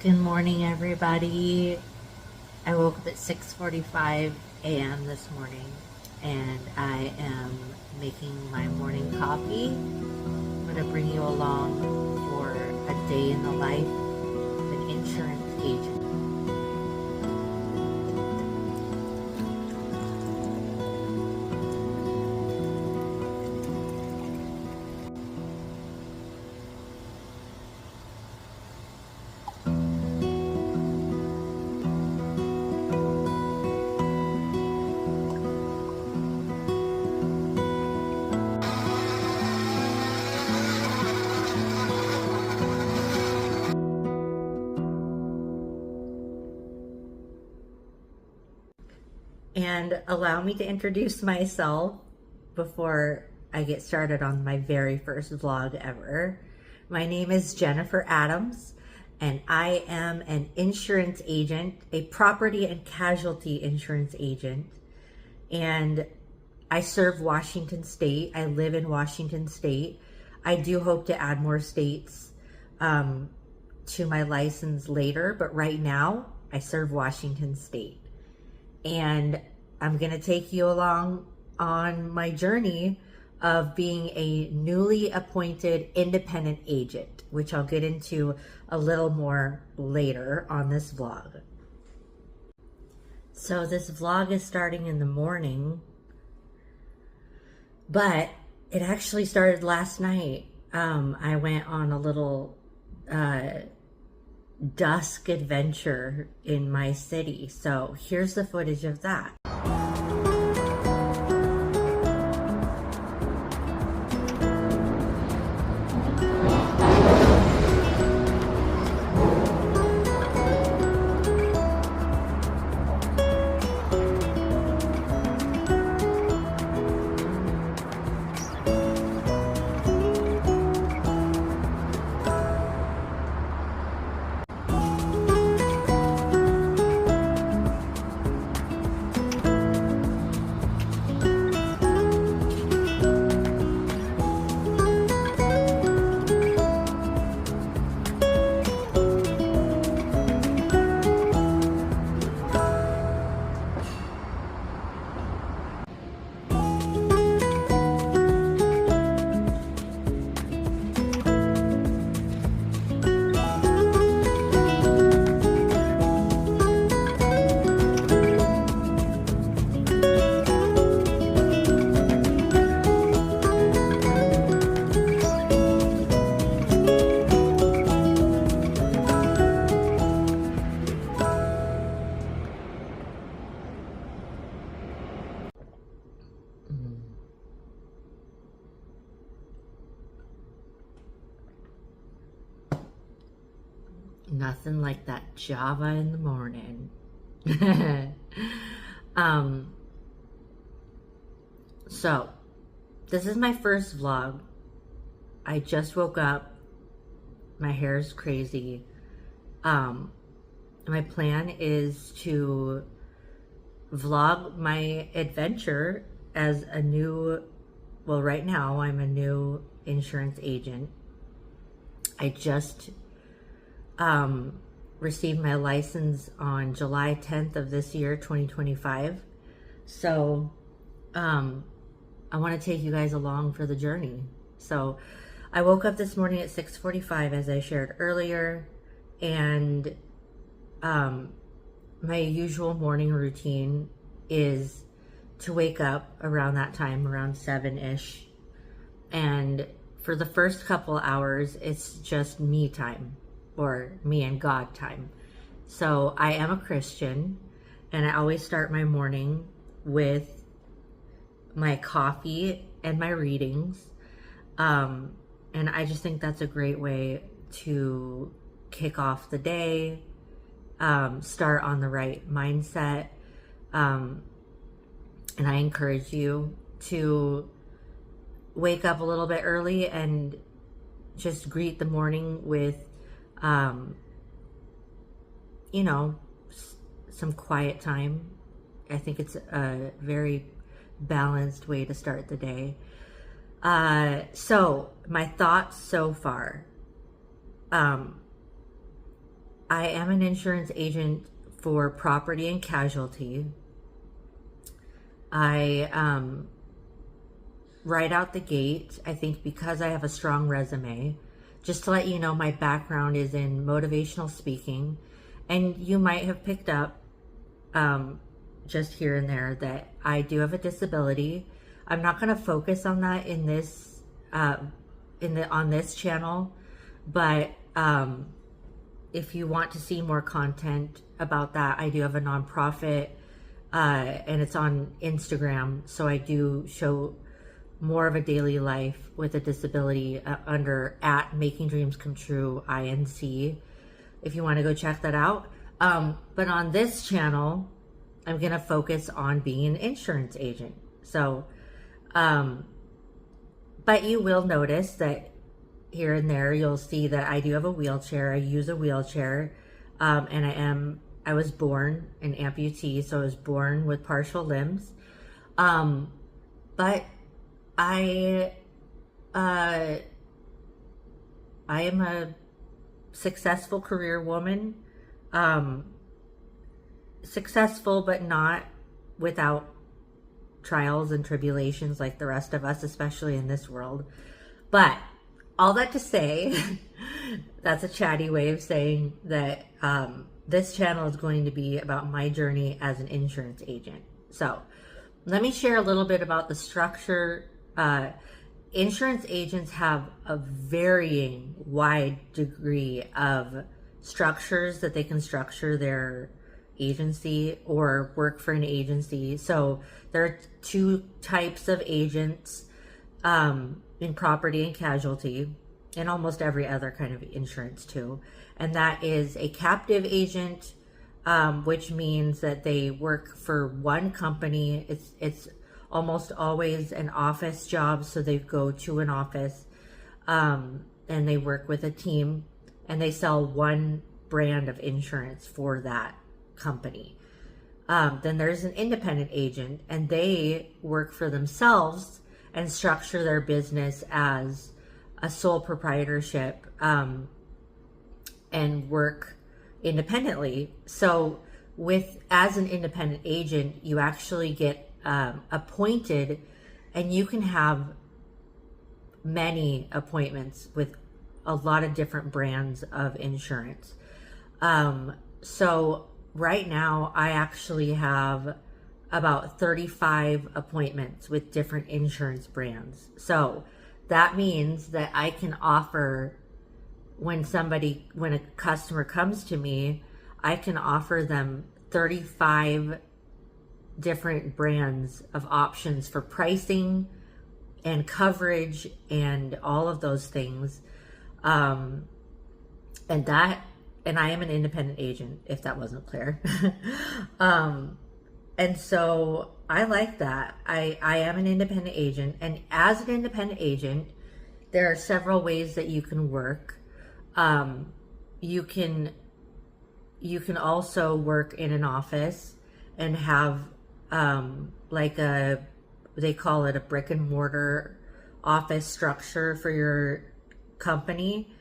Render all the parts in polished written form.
Good morning, everybody. I woke up at 6:45 a.m. this morning, and I am making my morning coffee. I'm going to bring you along for a day in the life of an insurance agent. And allow me to introduce myself before I get started on my very first vlog ever. My name is Jennifer Adams, and I am an insurance agent, a property and casualty insurance agent. And I serve Washington State. I live in Washington State. I do hope to add more states to my license later, but right now I serve Washington State. And I'm going to take you along on my journey of being a newly appointed independent agent, which I'll get into a little more later on this vlog. So this vlog is starting in the morning, but it actually started last night. I went on a little dusk adventure in my city. So here's the footage of that. Nothing like that Java in the morning. So this is my first vlog. I just woke up. My hair is crazy. My plan is to vlog my adventure as a new, well, right now I'm a new insurance agent. I just received my license on July 10th of this year, 2025. So I want to take you guys along for the journey. So I woke up this morning at 6:45, as I shared earlier, and my usual morning routine is to wake up around that time, around 7-ish, and for the first couple hours it's just me time, or me and God time. So I am a Christian, and I always start my morning with my coffee and my readings. And I just think that's a great way to kick off the day, start on the right mindset. And I encourage you to wake up a little bit early and just greet the morning with some quiet time. I think it's a very balanced way to start the day. So my thoughts so far. I I am an insurance agent for property and casualty. I right out the gate, I think because I have a strong resume, just to let you know, my background is in motivational speaking, and you might have picked up just here and there that I do have a disability. I'm not going to focus on that in this on this channel, but if you want to see more content about that, I do have a nonprofit, and it's on Instagram, so I do show more of a daily life with a disability under at Making Dreams Come True INC, if you want to go check that out. But on this channel, I'm going to focus on being an insurance agent. So, but you will notice that here and there, you'll see that I do have a wheelchair. I use a wheelchair, and I was born an amputee, so I was born with partial limbs. But I am a successful career woman, successful, but not without trials and tribulations like the rest of us, especially in this world. But all that to say, that's a chatty way of saying that this channel is going to be about my journey as an insurance agent. So let me share a little bit about the structure. Insurance agents have a varying wide degree of structures that they can structure their agency or work for an agency. So there are two types of agents in property and casualty, and almost every other kind of insurance too. And that is a captive agent, which means that they work for one company. It's almost always an office job, so they go to an office, and they work with a team, and they sell one brand of insurance for that company. Then there's an independent agent, and they work for themselves and structure their business as a sole proprietorship, and work independently. So as an independent agent, you actually get appointed, and you can have many appointments with a lot of different brands of insurance. So right now I actually have about 35 appointments with different insurance brands. So that means that I can offer, when a customer comes to me, I can offer them 35 different brands of options for pricing and coverage and all of those things. And I am an independent agent, if that wasn't clear. And so I like that. I am an independent agent, and as an independent agent, there are several ways that you can work. You can also work in an office and have they call it a brick and mortar office structure for your company,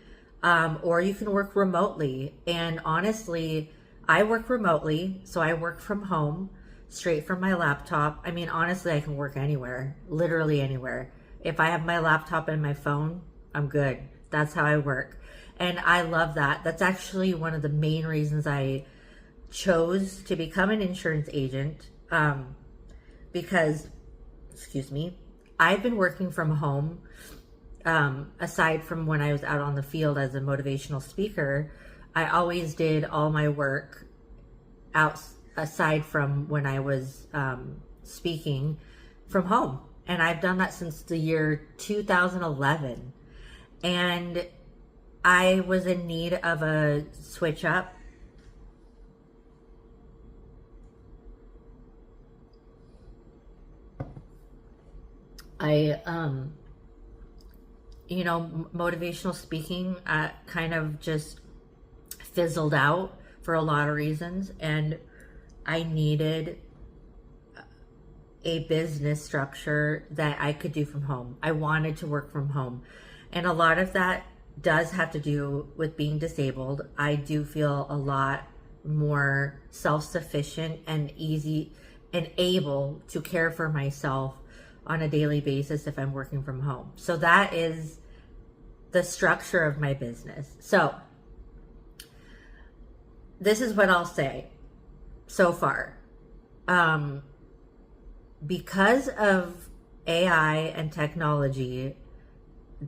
or you can work remotely. And honestly, I work remotely, so I work from home, straight from my laptop. I mean, honestly, I can work anywhere, literally anywhere. If I have my laptop and my phone, I'm good. That's how I work. And I love that. That's actually one of the main reasons I chose to become an insurance agent, because, I've been working from home, aside from when I was out on the field as a motivational speaker. I always did all my work aside from when I was speaking from home. And I've done that since the year 2011. And I was in need of a switch up. Motivational speaking kind of just fizzled out for a lot of reasons, and I needed a business structure that I could do from home. I wanted to work from home, and a lot of that does have to do with being disabled. I do feel a lot more self-sufficient and easy and able to care for myself on a daily basis if I'm working from home. So that is the structure of my business. So this is what I'll say so far. Because of AI and technology,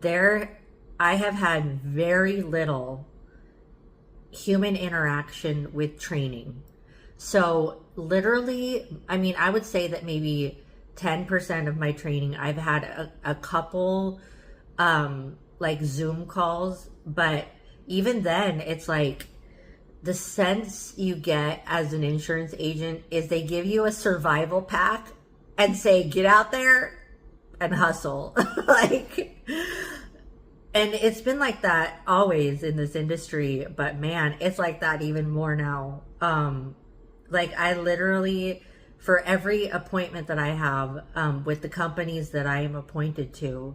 I have had very little human interaction with training. So literally, I mean, I would say that maybe 10% of my training, I've had a couple like Zoom calls, but even then it's like the sense you get as an insurance agent is they give you a survival pack and say, get out there and hustle. Like, and it's been like that always in this industry, but man, it's like that even more now. Like I literally, for every appointment that I have with the companies that I am appointed to,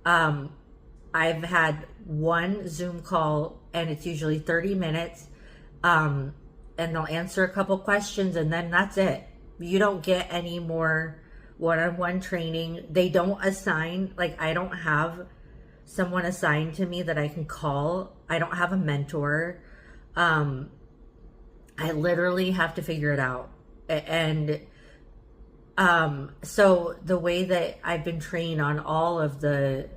I've had one Zoom call and it's usually 30 minutes. And they'll answer a couple questions and then that's it. You don't get any more one-on-one training. They don't assign, like I don't have someone assigned to me that I can call. I don't have a mentor. I literally have to figure it out. And so the way that I've been trained on all of the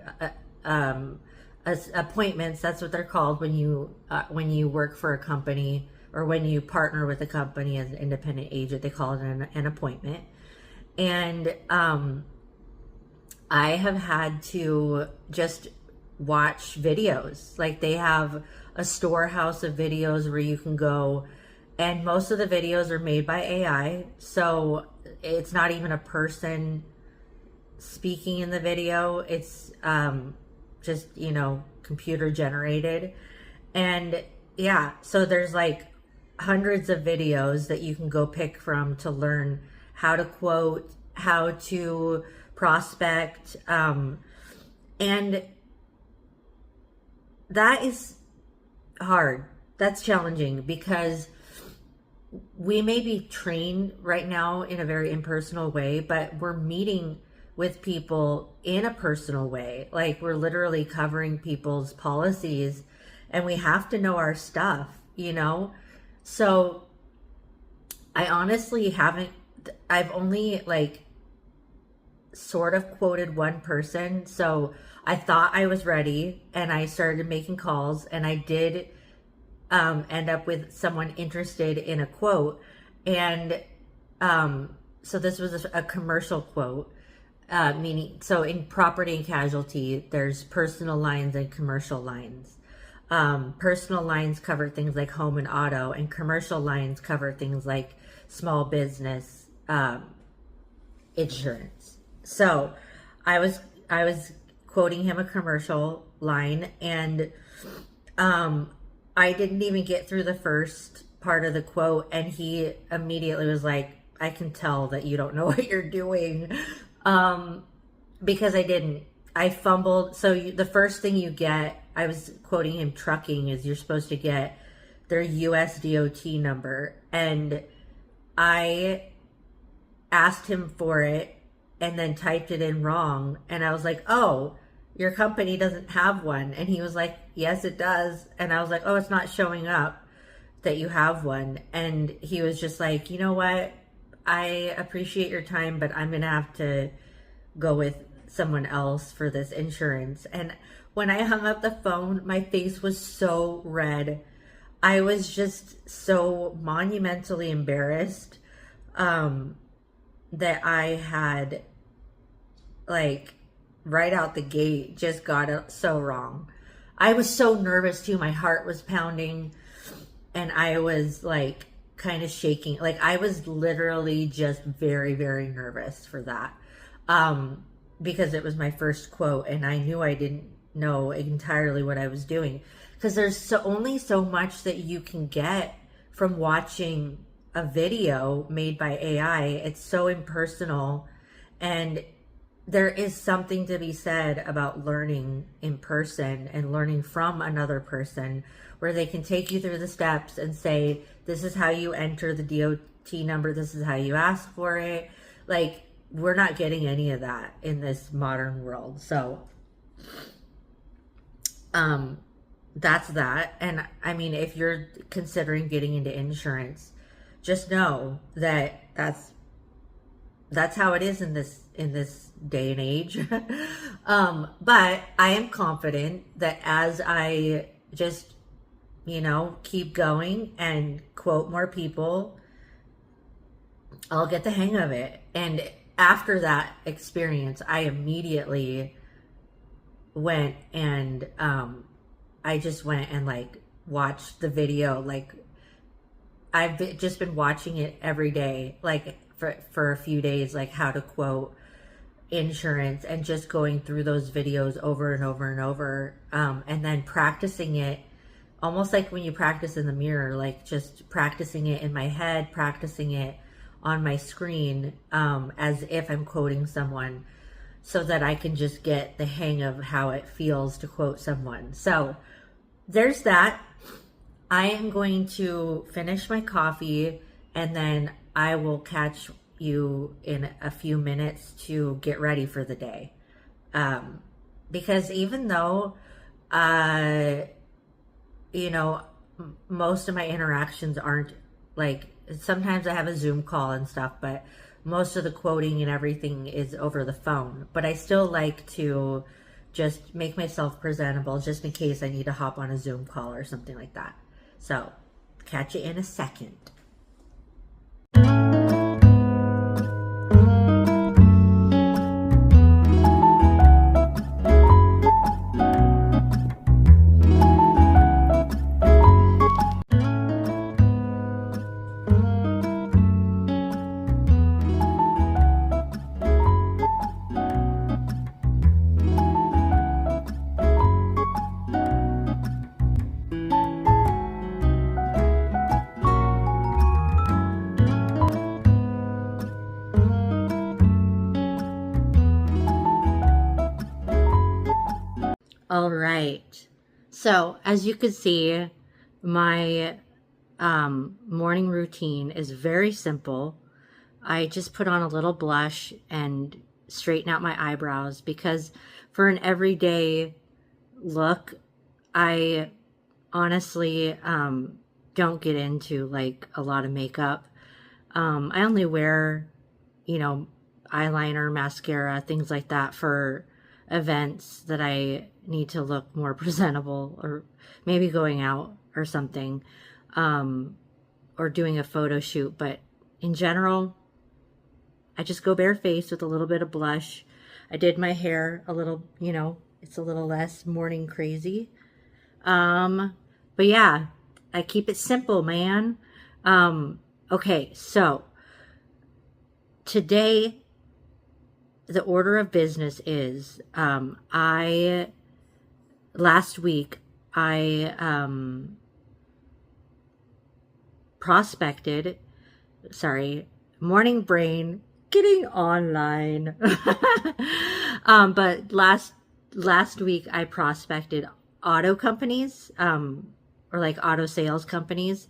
appointments, that's what they're called when you work for a company or when you partner with a company as an independent agent, they call it an appointment. And I have had to just watch videos. Like they have a storehouse of videos where you can go, and most of the videos are made by AI. So it's not even a person speaking in the video. It's just, computer generated. And yeah, so there's like hundreds of videos that you can go pick from to learn how to quote, how to prospect. And that is hard. That's challenging because we may be trained right now in a very impersonal way, but we're meeting with people in a personal way. Like we're literally covering people's policies and we have to know our stuff, So I honestly I've only like sort of quoted one person. So I thought I was ready and I started making calls and I did end up with someone interested in a quote. And so this was a commercial quote, meaning, so in property and casualty, there's personal lines and commercial lines. Personal lines cover things like home and auto, and commercial lines cover things like small business insurance. So I was quoting him a commercial line, and I didn't even get through the first part of the quote, and he immediately was like, I can tell that you don't know what you're doing. Because I didn't. I fumbled. So the first thing you get, I was quoting him trucking, is you're supposed to get their US DOT number. And I asked him for it and then typed it in wrong. And I was like, oh, your company doesn't have one. And he was like, yes, it does. And I was like, oh, it's not showing up that you have one. And he was just like, you know what? I appreciate your time, but I'm going to have to go with someone else for this insurance. And when I hung up the phone, my face was so red. I was just so monumentally embarrassed that I had, like, right out the gate, just got it so wrong. I was so nervous too. My heart was pounding and I was like kind of shaking. Like I was literally just very, very nervous for that. Because it was my first quote and I knew I didn't know entirely what I was doing. Because there's only so much that you can get from watching a video made by AI. It's so impersonal, and there is something to be said about learning in person and learning from another person, where they can take you through the steps and say, this is how you enter the DOT number, this is how you ask for it. Like, we're not getting any of that in this modern world. So that's that. And I mean, if you're considering getting into insurance, just know that that's how it is in this day and age. But I am confident that as I just, keep going and quote more people, I'll get the hang of it. And after that experience, I immediately went and I just went and like watched the video. Like, I've just been watching it every day, like for a few days, like how to quote insurance, and just going through those videos over and over and over, and then practicing it, almost like when you practice in the mirror, like just practicing it in my head, practicing it on my screen, as if I'm quoting someone, so that I can just get the hang of how it feels to quote someone. So there's that. I am going to finish my coffee, and then I will catch you in a few minutes to get ready for the day. Because even though, most of my interactions aren't like, sometimes I have a Zoom call and stuff, but most of the quoting and everything is over the phone. But I still like to just make myself presentable just in case I need to hop on a Zoom call or something like that. So, catch you in a second. All right. So as you can see, my morning routine is very simple. I just put on a little blush and straighten out my eyebrows, because for an everyday look, I honestly don't get into like a lot of makeup. I only wear, eyeliner, mascara, things like that for events that I need to look more presentable, or maybe going out or something, or doing a photo shoot. But in general, I just go barefaced with a little bit of blush. I did my hair a little, it's a little less morning crazy. But yeah, I keep it simple, man. Okay, so today, the order of business is, last week, I prospected, morning brain, getting online. But last week I prospected auto companies, or like auto sales companies,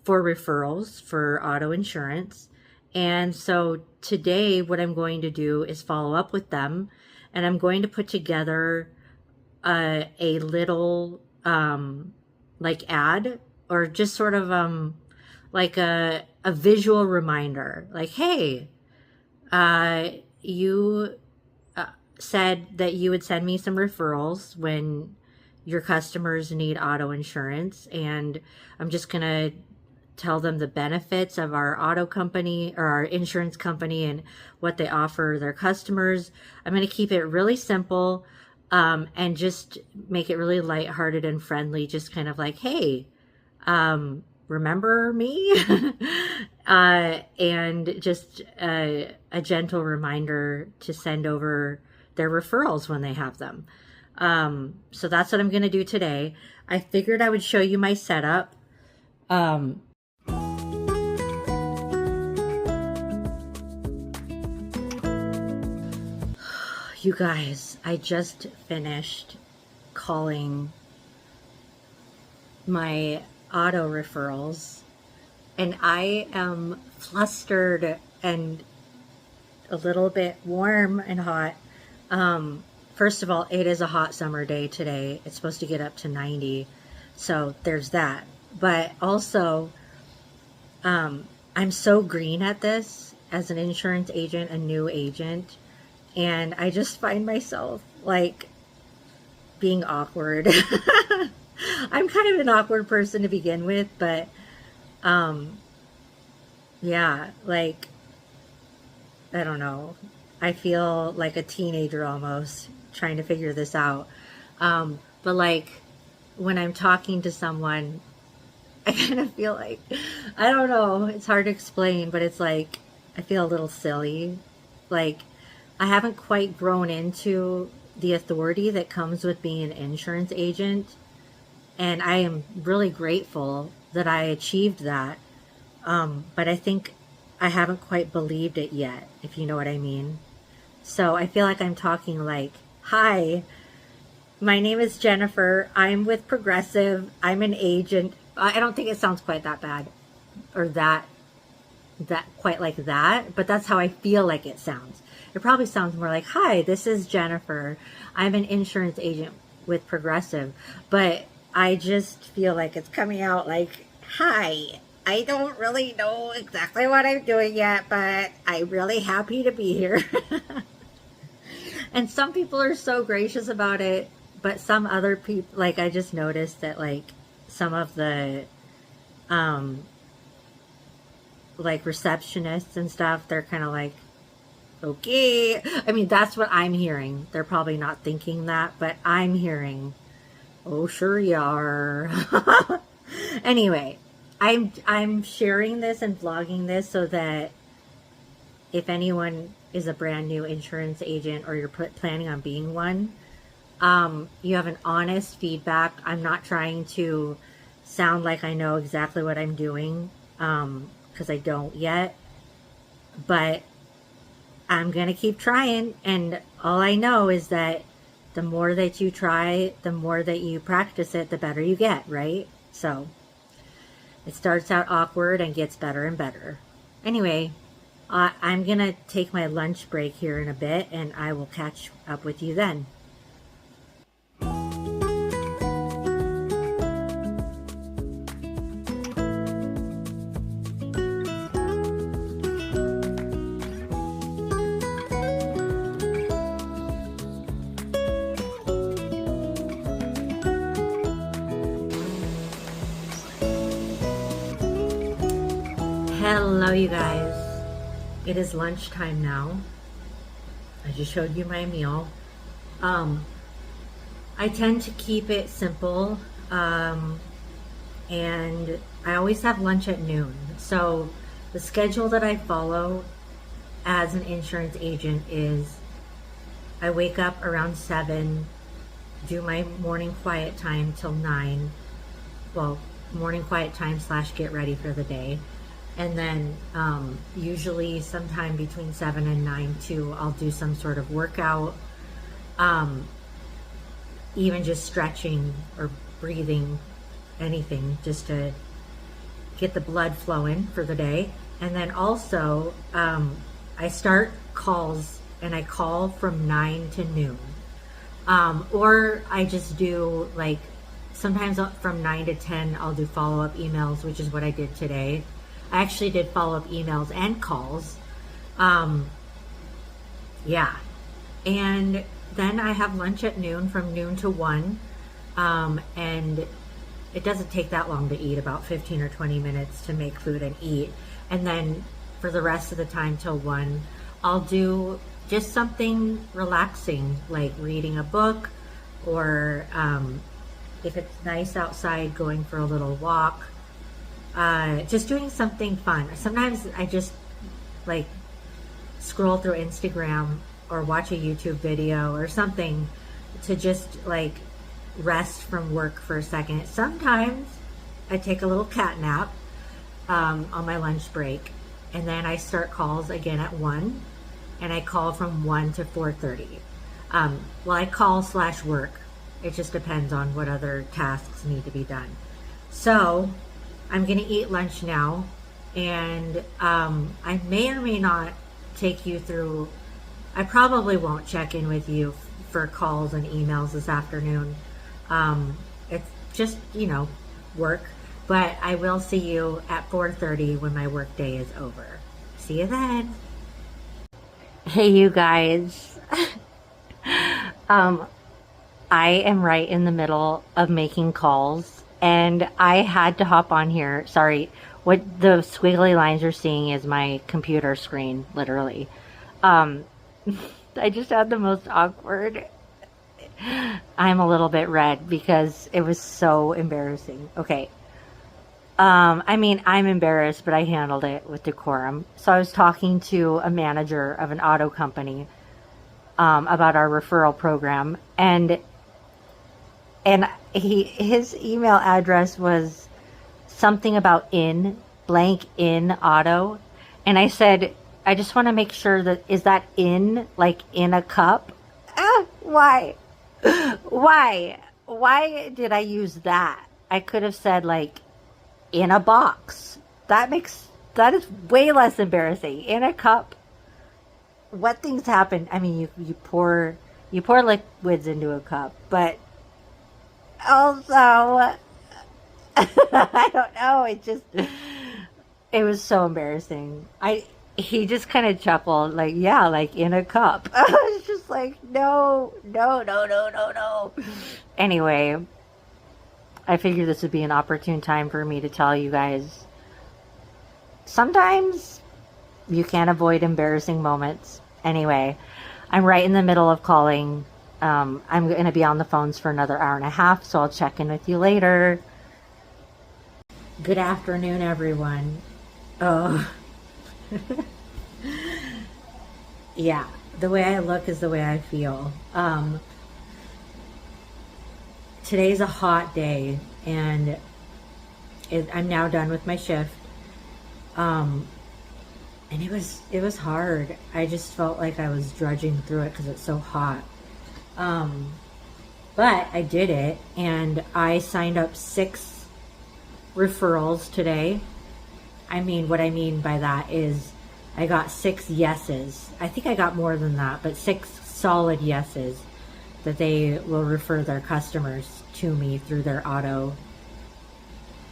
for referrals for auto insurance. And so today what I'm going to do is follow up with them, and I'm going to put together a little like ad, or just sort of like a visual reminder, like, hey, you said that you would send me some referrals when your customers need auto insurance, and I'm just gonna tell them the benefits of our auto company, or our insurance company, and what they offer their customers. I'm going to keep it really simple, and just make it really lighthearted and friendly, just kind of like, hey, remember me? And just a gentle reminder to send over their referrals when they have them. So that's what I'm going to do today. I figured I would show you my setup. You guys, I just finished calling my auto referrals and I am flustered and a little bit warm and hot. First of all, it is a hot summer day today. It's supposed to get up to 90. So there's that. But also, I'm so green at this as an insurance agent, a new agent. And I just find myself like being awkward. I'm kind of an awkward person to begin with, but yeah, like, I don't know. I feel like a teenager almost trying to figure this out. But like when I'm talking to someone, I kind of feel like, I don't know, it's hard to explain, but it's like, I feel a little silly. Like, I haven't quite grown into the authority that comes with being an insurance agent. And I am really grateful that I achieved that. But I think I haven't quite believed it yet, if you know what I mean. So I feel like I'm talking like, hi, my name is Jennifer. I'm with Progressive. I'm an agent. I don't think it sounds quite that bad or that quite like that, but that's how I feel like it sounds. It probably sounds more like, hi, this is Jennifer. I'm an insurance agent with Progressive, but I just feel like it's coming out like, hi, I don't really know exactly what I'm doing yet, but I'm really happy to be here. And some people are so gracious about it, but some other people, like I just noticed that like some of the like receptionists and stuff, they're kind of like, okay. I mean, that's what I'm hearing. They're probably not thinking that, but I'm hearing, oh, sure you are. Anyway, I'm sharing this and vlogging this so that if anyone is a brand new insurance agent or you're planning on being one, you have an honest feedback. I'm not trying to sound like I know exactly what I'm doing, because I don't yet, but I'm going to keep trying. And all I know is that the more that you try, the more that you practice it, the better you get, right? So it starts out awkward and gets better and better. Anyway, I'm going to take my lunch break here in a bit and I will catch up with you then. Hello, you guys. It is lunchtime now. I just showed you my meal. I tend to keep it simple, and I always have lunch at noon. So the schedule that I follow as an insurance agent is I wake up around 7, do my morning quiet time till 9. Well, morning quiet time / get ready for the day. And then usually sometime between 7 and 9 too, I'll do some sort of workout, even just stretching or breathing, anything just to get the blood flowing for the day. And then also I start calls and I call from 9 to noon. Or I just do like, sometimes from 9 to 10, I'll do follow-up emails, which is what I did today. I actually did follow-up emails and calls. Yeah. And then I have lunch at noon, from noon to 1. And it doesn't take that long to eat, about 15 or 20 minutes to make food and eat. And then for the rest of the time till 1, I'll do just something relaxing, like reading a book, or if it's nice outside, going for a little walk. Just doing something fun. Sometimes I just like scroll through Instagram or watch a YouTube video or something to just like rest from work for a second. Sometimes I take a little cat nap on my lunch break, and then I start calls again at 1, and I call from 1 to 4:30. Well, I call/work. It just depends on what other tasks need to be done. So I'm going to eat lunch now, and I may or may not take you through. I probably won't check in with you for calls and emails this afternoon. It's just, work. But I will see you at 4:30 when my work day is over. See you then. Hey, you guys. I am right in the middle of making calls, and I had to hop on here. Sorry, what the squiggly lines you're seeing is my computer screen, literally. I just had the most awkward. I'm a little bit red because it was so embarrassing. Okay. I'm embarrassed, but I handled it with decorum. So I was talking to a manager of an auto company about our referral program, and his email address was something about in auto, and I said, I just want to make sure that is that in like in a cup? Why did I use that? I could have said like in a box. That is way less embarrassing. In a cup. What things happen? I mean, you pour liquids into a cup, but also I don't know. It was so embarrassing. He just kind of chuckled, like, yeah, like in a cup. I was just like, no. Anyway, I figured this would be an opportune time for me to tell you guys. Sometimes you can't avoid embarrassing moments. Anyway, I'm right in the middle of calling. I'm going to be on the phones for another hour and a half, so I'll check in with you later. Good afternoon, everyone. Oh. Yeah, the way I look is the way I feel. Today's a hot day, and I'm now done with my shift. And it was hard. I just felt like I was drudging through it because it's so hot. But I did it, and I signed up 6 referrals today. What I mean by that is I got 6 yeses. I think I got more than that, but 6 solid yeses that they will refer their customers to me through their auto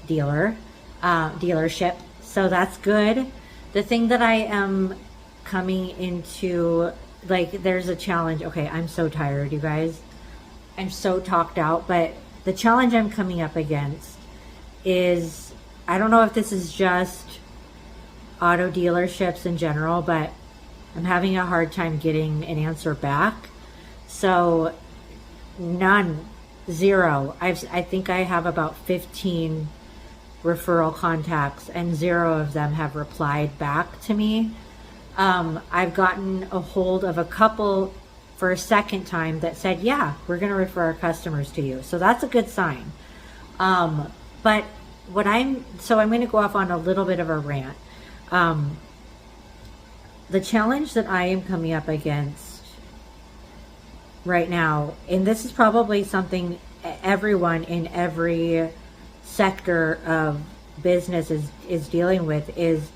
dealership. So that's good. The thing that I am coming into, like, there's a challenge. Okay, I'm so tired, you guys. I'm so talked out, but the challenge I'm coming up against is, I don't know if this is just auto dealerships in general, but I'm having a hard time getting an answer back. So none, 0. I think I have about 15 referral contacts, and 0 of them have replied back to me. I've gotten a hold of a couple for a second time that said, yeah, we're going to refer our customers to you. So that's a good sign. But I'm going to go off on a little bit of a rant. The challenge that I am coming up against right now, and this is probably something everyone in every sector of business is dealing with, is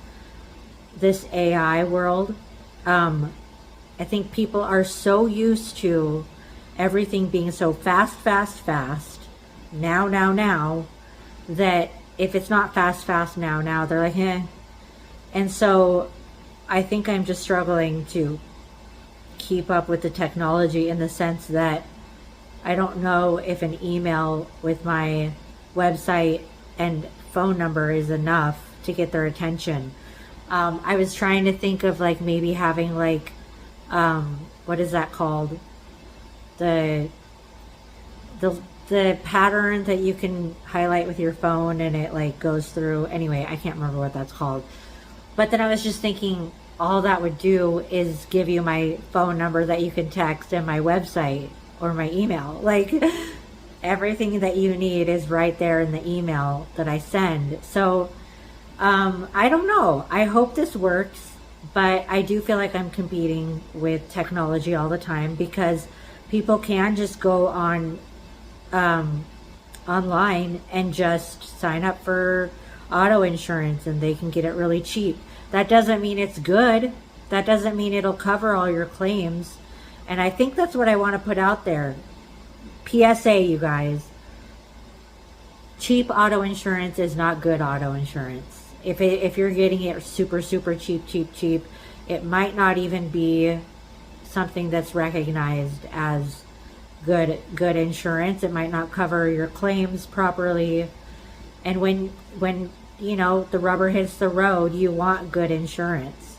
this AI world. I think people are so used to everything being so fast, now, that if it's not fast now, they're like, eh. And so I think I'm just struggling to keep up with the technology, in the sense that I don't know if an email with my website and phone number is enough to get their attention. I was trying to think of like maybe having like, what is that called? The pattern that you can highlight with your phone and it like goes through. Anyway, I can't remember what that's called. But then I was just thinking, all that would do is give you my phone number that you can text and my website or my email. Like, everything that you need is right there in the email that I send. So I don't know. I hope this works, but I do feel like I'm competing with technology all the time, because people can just go on online and just sign up for auto insurance, and they can get it really cheap. That doesn't mean it's good. That doesn't mean it'll cover all your claims. And I think that's what I want to put out there. PSA, you guys. Cheap auto insurance is not good auto insurance. If you're getting it super, super cheap, it might not even be something that's recognized as good insurance. It might not cover your claims properly. And when you know the rubber hits the road, you want good insurance,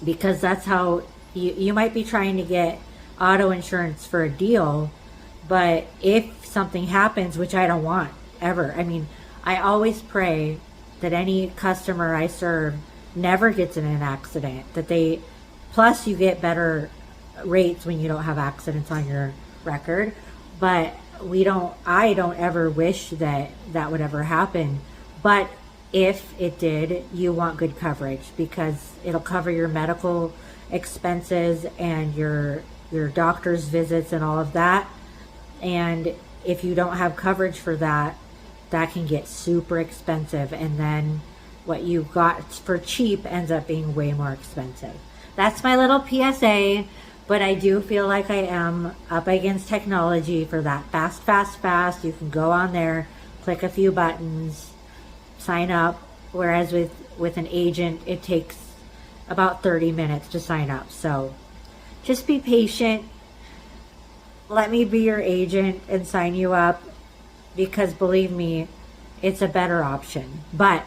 because that's how you might be trying to get auto insurance for a deal, but if something happens, which I don't want ever. I mean, I always pray that any customer I serve never gets in an accident, plus you get better rates when you don't have accidents on your record, but I don't ever wish that would ever happen. But if it did, you want good coverage, because it'll cover your medical expenses and your doctor's visits and all of that. And if you don't have coverage for that, that can get super expensive, and then what you got for cheap ends up being way more expensive. That's my little PSA, but I do feel like I am up against technology for that fast. You can go on there, click a few buttons, sign up, whereas with an agent, it takes about 30 minutes to sign up. So just be patient. Let me be your agent and sign you up, because believe me, it's a better option. But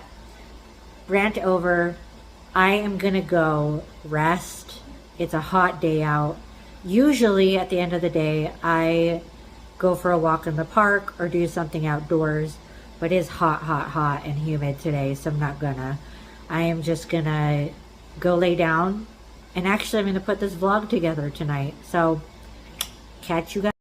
rant over. I am gonna go rest. It's a hot day out. Usually at the end of the day, I go for a walk in the park or do something outdoors, but it's hot and humid today, so I'm not gonna. I am just gonna go lay down, and actually I'm gonna put this vlog together tonight. So catch you guys.